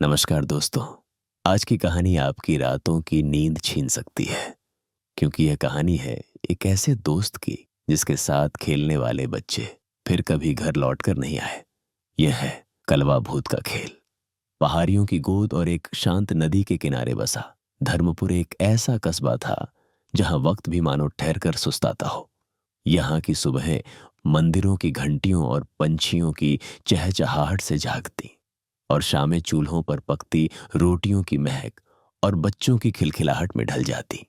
नमस्कार दोस्तों। आज की कहानी आपकी रातों की नींद छीन सकती है, क्योंकि यह कहानी है एक ऐसे दोस्त की जिसके साथ खेलने वाले बच्चे फिर कभी घर लौटकर नहीं आए। यह है कलवा भूत का खेल। पहाड़ियों की गोद और एक शांत नदी के किनारे बसा धर्मपुर एक ऐसा कस्बा था जहां वक्त भी मानो ठहर कर सुस्ताता हो। यहाँ की सुबहें मंदिरों की घंटियों और पंछियों की चहचहाहट से जागती, और शामें चूल्हों पर पकती रोटियों की महक और बच्चों की खिलखिलाहट में ढल जाती।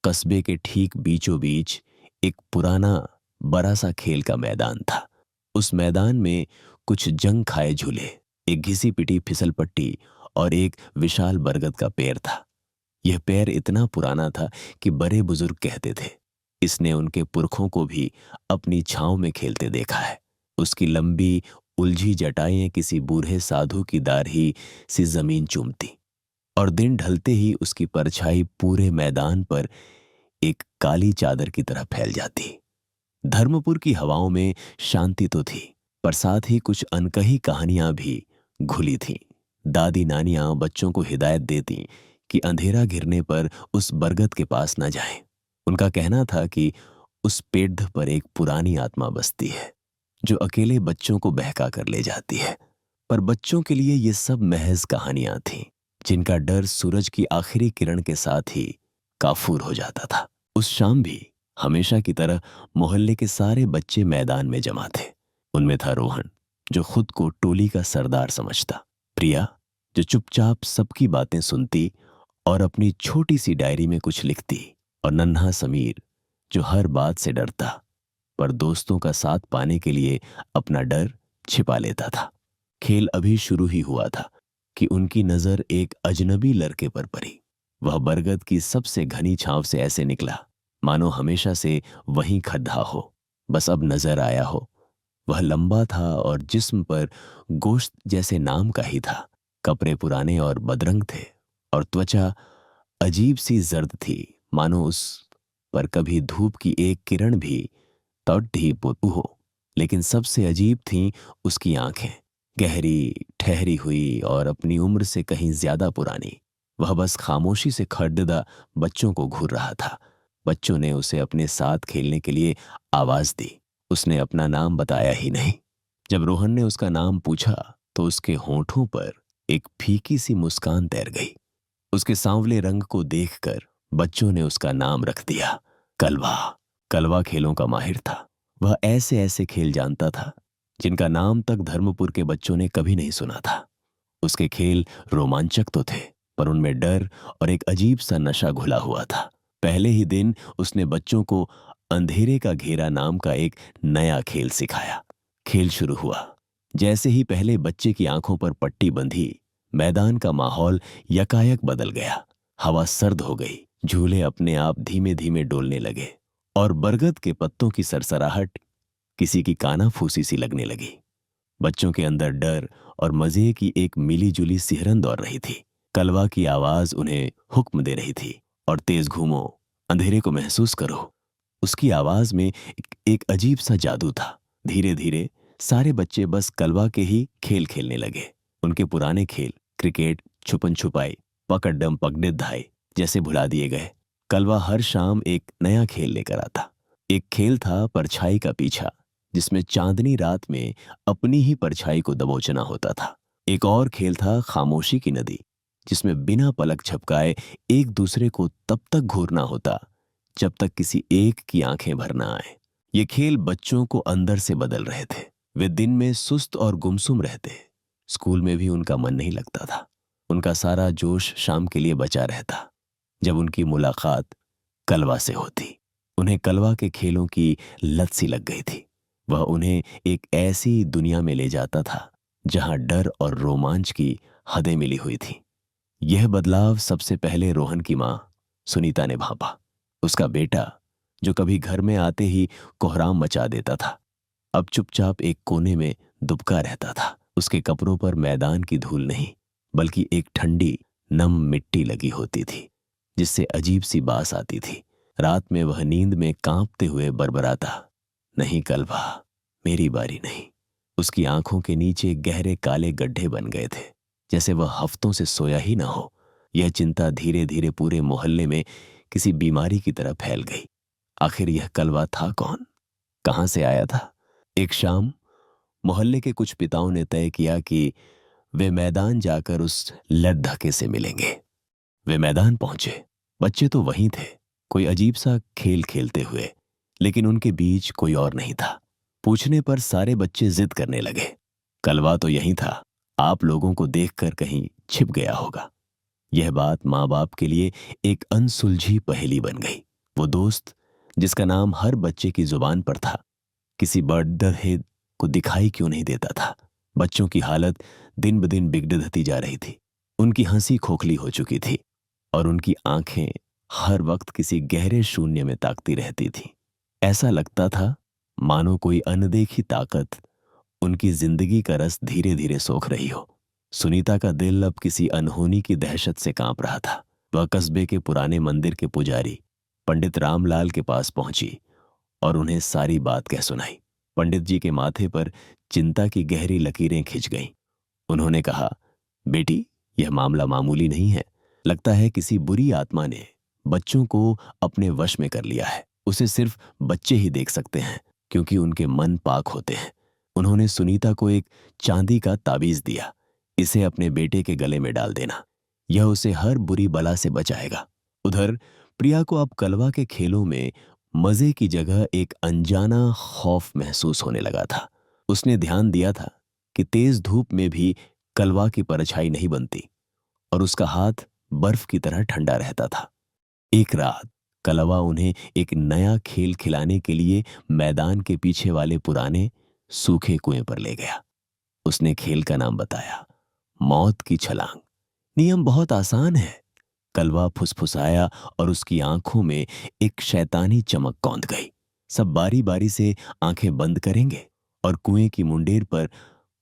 कस्बे के ठीक बीचों बीच एक पुराना बड़ा सा खेल का मैदान था। उस मैदान में कुछ जंग खाए झूले, एक घिसी पिटी फिसल पट्टी और एक विशाल बरगद का पेड़ था। यह पेड़ इतना पुराना था कि बड़े बुजुर्ग कहते थे इसने उनके पुरखों को भी अपनी छांव में खेलते देखा है। उसकी लंबी उलझी जटाएं किसी बूढ़े साधु की दाढ़ी सी जमीन चूमती, और दिन ढलते ही उसकी परछाई पूरे मैदान पर एक काली चादर की तरह फैल जाती। धर्मपुर की हवाओं में शांति तो थी, पर साथ ही कुछ अनकही कहानियां भी घुली थीं। दादी नानियां बच्चों को हिदायत देती कि अंधेरा घिरने पर उस बरगद के पास न जाएं। उनका कहना था कि उस पेड़ पर एक पुरानी आत्मा बसती है जो अकेले बच्चों को बहका कर ले जाती है। पर बच्चों के लिए ये सब महज कहानियां थीं, जिनका डर सूरज की आखिरी किरण के साथ ही काफूर हो जाता था। उस शाम भी हमेशा की तरह मोहल्ले के सारे बच्चे मैदान में जमा थे। उनमें था रोहन, जो खुद को टोली का सरदार समझता, प्रिया जो चुपचाप सबकी बातें सुनती और अपनी छोटी सी डायरी में कुछ लिखती, और नन्हा समीर जो हर बात से डरता पर दोस्तों का साथ पाने के लिए अपना डर छिपा लेता था। खेल अभी शुरू ही हुआ था कि उनकी नजर एक अजनबी लड़के पर पड़ी। वह बरगद की सबसे घनी छांव से ऐसे निकला मानो हमेशा से वहीं खड़ा हो, बस अब नजर आया हो। वह लंबा था और जिस्म पर गोश्त जैसे नाम का ही था। कपड़े पुराने और बदरंग थे, और त्वचा अजीब सी जर्द थी, मानो उस पर कभी धूप की एक किरण भी तट ही पुतु हो। लेकिन सबसे अजीब थीं उसकी आंखें, गहरी ठहरी हुई और अपनी उम्र से कहीं ज्यादा पुरानी। वह बस खामोशी से खड़ददा बच्चों को घूर रहा था। बच्चों ने उसे अपने साथ खेलने के लिए आवाज दी। उसने अपना नाम बताया ही नहीं। जब रोहन ने उसका नाम पूछा तो उसके होंठों पर एक फीकी सी मुस्कान तैर गई। उसके सांवले रंग को देखकर बच्चों ने उसका नाम रख दिया कलवा। कलवा खेलों का माहिर था। वह ऐसे ऐसे खेल जानता था जिनका नाम तक धर्मपुर के बच्चों ने कभी नहीं सुना था। उसके खेल रोमांचक तो थे, पर उनमें डर और एक अजीब सा नशा घुला हुआ था। पहले ही दिन उसने बच्चों को अंधेरे का घेरा नाम का एक नया खेल सिखाया। खेल शुरू हुआ। जैसे ही पहले बच्चे की आंखों पर पट्टी बंधी, मैदान का माहौल यकायक बदल गया। हवा सर्द हो गई, झूले अपने आप धीमे धीमे डोलने लगे, और बरगद के पत्तों की सरसराहट किसी की कानाफूसी सी लगने लगी। बच्चों के अंदर डर और मजे की एक मिलीजुली सिहरन दौड़ रही थी। कलवा की आवाज उन्हें हुक्म दे रही थी, और तेज घूमो, अंधेरे को महसूस करो। उसकी आवाज में एक अजीब सा जादू था। धीरे धीरे सारे बच्चे बस कलवा के ही खेल खेलने लगे। उनके पुराने खेल क्रिकेट, छुपन छुपाई, पकड़म पकड़िधाई जैसे भुला दिए गए। कलवा हर शाम एक नया खेल लेकर आता। एक खेल था परछाई का पीछा, जिसमें चांदनी रात में अपनी ही परछाई को दबोचना होता था। एक और खेल था खामोशी की नदी, जिसमें बिना पलक झपकाए एक दूसरे को तब तक घूरना होता जब तक किसी एक की आंखें भर ना आए। ये खेल बच्चों को अंदर से बदल रहे थे। वे दिन में सुस्त और गुमसुम रहते। स्कूल में भी उनका मन नहीं लगता था। उनका सारा जोश शाम के लिए बचा रहता, जब उनकी मुलाकात कलवा से होती। उन्हें कलवा के खेलों की लत सी लग गई थी। वह उन्हें एक ऐसी दुनिया में ले जाता था जहां डर और रोमांच की हदें मिली हुई थी। यह बदलाव सबसे पहले रोहन की मां सुनीता ने भांपा। उसका बेटा, जो कभी घर में आते ही कोहराम मचा देता था, अब चुपचाप एक कोने में दुबका रहता था। उसके कपड़ों पर मैदान की धूल नहीं, बल्कि एक ठंडी नम मिट्टी लगी होती थी, जिससे अजीब सी बास आती थी। रात में वह नींद में कांपते हुए बरबराता, नहीं कलवा, मेरी बारी नहीं। उसकी आंखों के नीचे गहरे काले गड्ढे बन गए थे। जैसे वह हफ्तों से सोया ही ना हो। यह चिंता धीरे धीरे पूरे मोहल्ले में किसी बीमारी की तरह फैल गई। आखिर यह कलवा था कौन, कहां से आया था? एक शाम मोहल्ले के कुछ पिताओं ने तय किया कि वे मैदान जाकर उस लद्दाखे से मिलेंगे। वे मैदान पहुंचे। बच्चे तो वहीं थे, कोई अजीब सा खेल खेलते हुए, लेकिन उनके बीच कोई और नहीं था। पूछने पर सारे बच्चे जिद करने लगे, कलवा तो यहीं था, आप लोगों को देखकर कहीं छिप गया होगा। यह बात माँ बाप के लिए एक अनसुलझी पहेली बन गई। वो दोस्त जिसका नाम हर बच्चे की जुबान पर था, किसी बर्डहे को दिखाई क्यों नहीं देता था? बच्चों की हालत दिन ब दिन बिगड़ती जा रही थी। उनकी हंसी खोखली हो चुकी थी और उनकी आंखें हर वक्त किसी गहरे शून्य में ताकती रहती थीं। ऐसा लगता था मानो कोई अनदेखी ताकत उनकी जिंदगी का रस धीरे धीरे सोख रही हो। सुनीता का दिल अब किसी अनहोनी की दहशत से कांप रहा था। वह कस्बे के पुराने मंदिर के पुजारी पंडित रामलाल के पास पहुंची और उन्हें सारी बात कह सुनाई। पंडित जी के माथे पर चिंता की गहरी लकीरें खिंच गईं। उन्होंने कहा, बेटी, यह मामला मामूली नहीं है। लगता है किसी बुरी आत्मा ने बच्चों को अपने वश में कर लिया है। उसे सिर्फ बच्चे ही देख सकते हैं, क्योंकि उनके मन पाक होते हैं। उन्होंने सुनीता को एक चांदी का ताबीज दिया। इसे अपने बेटे के गले में डाल देना, यह उसे हर बुरी बला से बचाएगा। उधर प्रिया को अब कलवा के खेलों में मजे की जगह एक अनजाना खौफ महसूस होने लगा था। उसने ध्यान दिया था कि तेज धूप में भी कलवा की परछाई नहीं बनती और उसका हाथ बर्फ की तरह ठंडा रहता था। एक रात कलवा उन्हें एक नया खेल खिलाने के लिए मैदान के पीछे वाले पुराने सूखे कुएं पर ले गया। उसने खेल का नाम बताया, मौत की छलांग। नियम बहुत आसान है। कलवा फुसफुसाया और उसकी आंखों में एक शैतानी चमक कौंध गई। सब बारी बारी से आंखें बंद करेंगे और कुएं की मुंडेर पर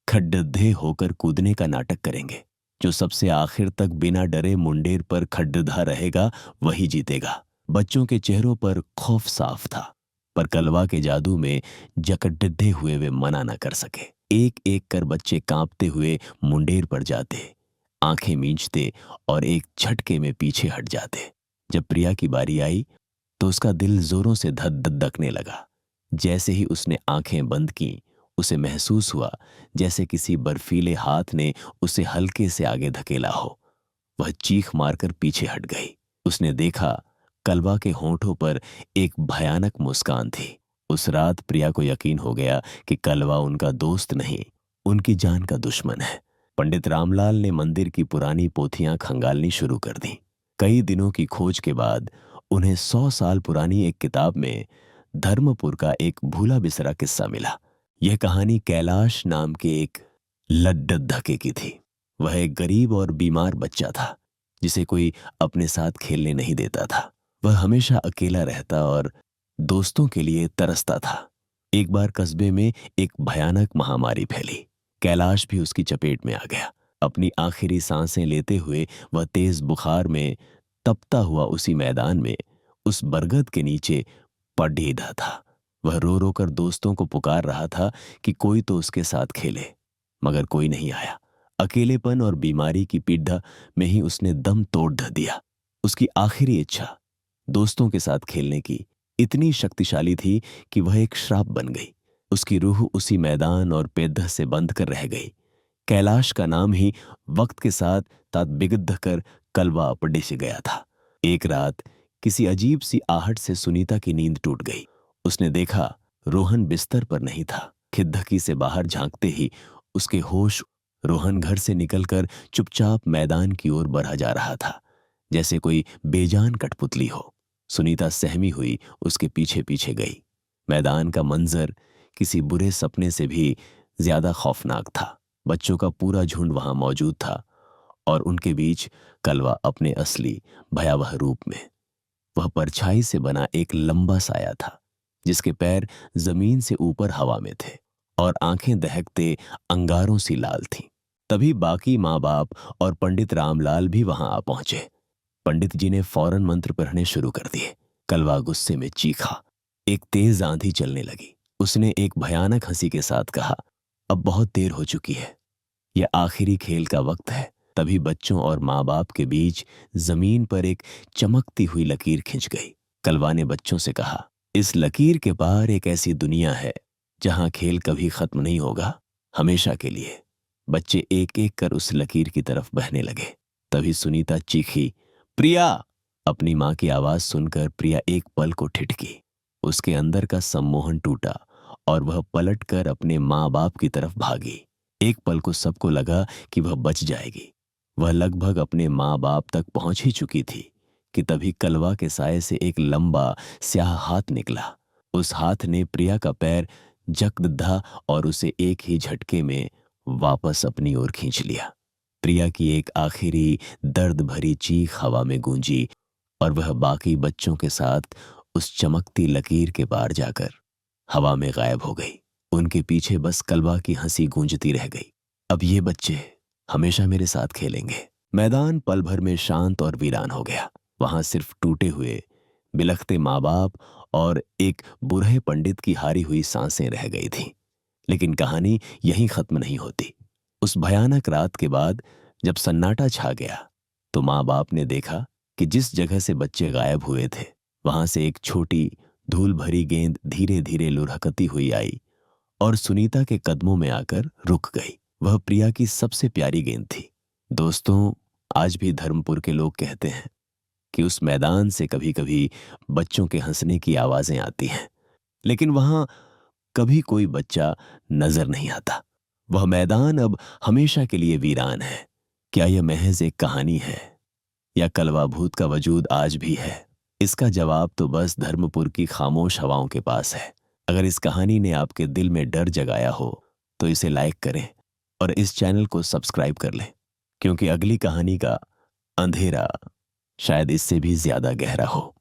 खड्डे होकर कूदने का नाटक करेंगे। जो सबसे आखिर तक बिना डरे मुंडेर पर खड्डा रहेगा वही जीतेगा। बच्चों के चेहरों पर खौफ साफ था, पर कलवा के जादू में जकड़े हुए वे मना न कर सके। एक एक कर बच्चे कांपते हुए मुंडेर पर जाते, आंखें मींचते और एक झटके में पीछे हट जाते। जब प्रिया की बारी आई तो उसका दिल जोरों से धक धकने लगा। जैसे ही उसने आंखें बंद की, उसे महसूस हुआ जैसे किसी बर्फीले हाथ ने उसे हल्के से आगे धकेला हो। वह चीख मारकर पीछे हट गई। उसने देखा कलवा के होंठों पर एक भयानक मुस्कान थी। उस रात प्रिया को यकीन हो गया कि कलवा उनका दोस्त नहीं, उनकी जान का दुश्मन है। पंडित रामलाल ने मंदिर की पुरानी पोथियां खंगालनी शुरू कर दी। कई दिनों की खोज के बाद उन्हें 100 साल पुरानी एक किताब में धर्मपुर का एक भूला बिसरा किस्सा मिला। यह कहानी कैलाश नाम के एक लद्दाखे की थी। वह एक गरीब और बीमार बच्चा था जिसे कोई अपने साथ खेलने नहीं देता था। वह हमेशा अकेला रहता और दोस्तों के लिए तरसता था। एक बार कस्बे में एक भयानक महामारी फैली। कैलाश भी उसकी चपेट में आ गया। अपनी आखिरी सांसें लेते हुए वह तेज बुखार में तपता हुआ उसी मैदान में उस बरगद के नीचे पड़ीदा था। वह रो रो कर दोस्तों को पुकार रहा था कि कोई तो उसके साथ खेले, मगर कोई नहीं आया। अकेलेपन और बीमारी की पीड़ा में ही उसने दम तोड़ दिया। उसकी आखिरी इच्छा दोस्तों के साथ खेलने की इतनी शक्तिशाली थी कि वह एक श्राप बन गई। उसकी रूह उसी मैदान और पेद्ध से बंध कर रह गई। कैलाश का नाम ही वक्त के साथ तात बिगड़ कर कलवा पड़े से गया था। एक रात किसी अजीब सी आहट से सुनीता की नींद टूट गई। उसने देखा रोहन बिस्तर पर नहीं था। खिदधकी से बाहर झांकते ही उसके होश। रोहन घर से निकलकर चुपचाप मैदान की ओर बढ़ा जा रहा था, जैसे कोई बेजान कठपुतली हो। सुनीता सहमी हुई उसके पीछे पीछे गई। मैदान का मंजर किसी बुरे सपने से भी ज्यादा खौफनाक था। बच्चों का पूरा झुंड वहां मौजूद था और उनके बीच कलवा अपने असली भयावह रूप में। वह परछाई से बना एक लंबा साया था जिसके पैर जमीन से ऊपर हवा में थे और आंखें दहकते अंगारों सी लाल थीं। तभी बाकी माँ बाप और पंडित रामलाल भी वहां आ पहुंचे। पंडित जी ने फौरन मंत्र पढ़ने शुरू कर दिए। कलवा गुस्से में चीखा। एक तेज आंधी चलने लगी। उसने एक भयानक हंसी के साथ कहा, अब बहुत देर हो चुकी है, यह आखिरी खेल का वक्त है। तभी बच्चों और माँ बाप के बीच जमीन पर एक चमकती हुई लकीर खिंच गई। कलवा ने बच्चों से कहा, इस लकीर के पार एक ऐसी दुनिया है जहां खेल कभी खत्म नहीं होगा, हमेशा के लिए। बच्चे एक एक कर उस लकीर की तरफ बहने लगे। तभी सुनीता चीखी, प्रिया। अपनी माँ की आवाज सुनकर प्रिया एक पल को ठिठकी। उसके अंदर का सम्मोहन टूटा और वह पलटकर अपने माँ बाप की तरफ भागी। एक पल को सबको लगा कि वह बच जाएगी। वह लगभग अपने माँ बाप तक पहुंच ही चुकी थी कि तभी कलवा के साए से एक लंबा स्याह हाथ निकला। उस हाथ ने प्रिया का पैर जकड़ दिया और उसे एक ही झटके में वापस अपनी ओर खींच लिया। प्रिया की एक आखिरी दर्द भरी चीख हवा में गूंजी और वह बाकी बच्चों के साथ उस चमकती लकीर के पार जाकर हवा में गायब हो गई। उनके पीछे बस कलवा की हंसी गूंजती रह गई। अब ये बच्चे हमेशा मेरे साथ खेलेंगे। मैदान पल भर में शांत और वीरान हो गया। वहां सिर्फ टूटे हुए बिलखते माँ बाप और एक बूढ़े पंडित की हारी हुई सांसें रह गई थीं। लेकिन कहानी यहीं खत्म नहीं होती। उस भयानक रात के बाद जब सन्नाटा छा गया तो माँ बाप ने देखा कि जिस जगह से बच्चे गायब हुए थे वहां से एक छोटी धूल भरी गेंद धीरे धीरे लुढ़कती हुई आई और सुनीता के कदमों में आकर रुक गई। वह प्रिया की सबसे प्यारी गेंद थी। दोस्तों, आज भी धर्मपुर के लोग कहते हैं कि उस मैदान से कभी कभी बच्चों के हंसने की आवाजें आती हैं, लेकिन वहां कभी कोई बच्चा नजर नहीं आता। वह मैदान अब हमेशा के लिए वीरान है। क्या यह महज एक कहानी है या कलवा भूत का वजूद आज भी है? इसका जवाब तो बस धर्मपुर की खामोश हवाओं के पास है। अगर इस कहानी ने आपके दिल में डर जगाया हो तो इसे लाइक करें और इस चैनल को सब्सक्राइब कर लें, क्योंकि अगली कहानी का अंधेरा शायद इससे भी ज्यादा गहरा हो।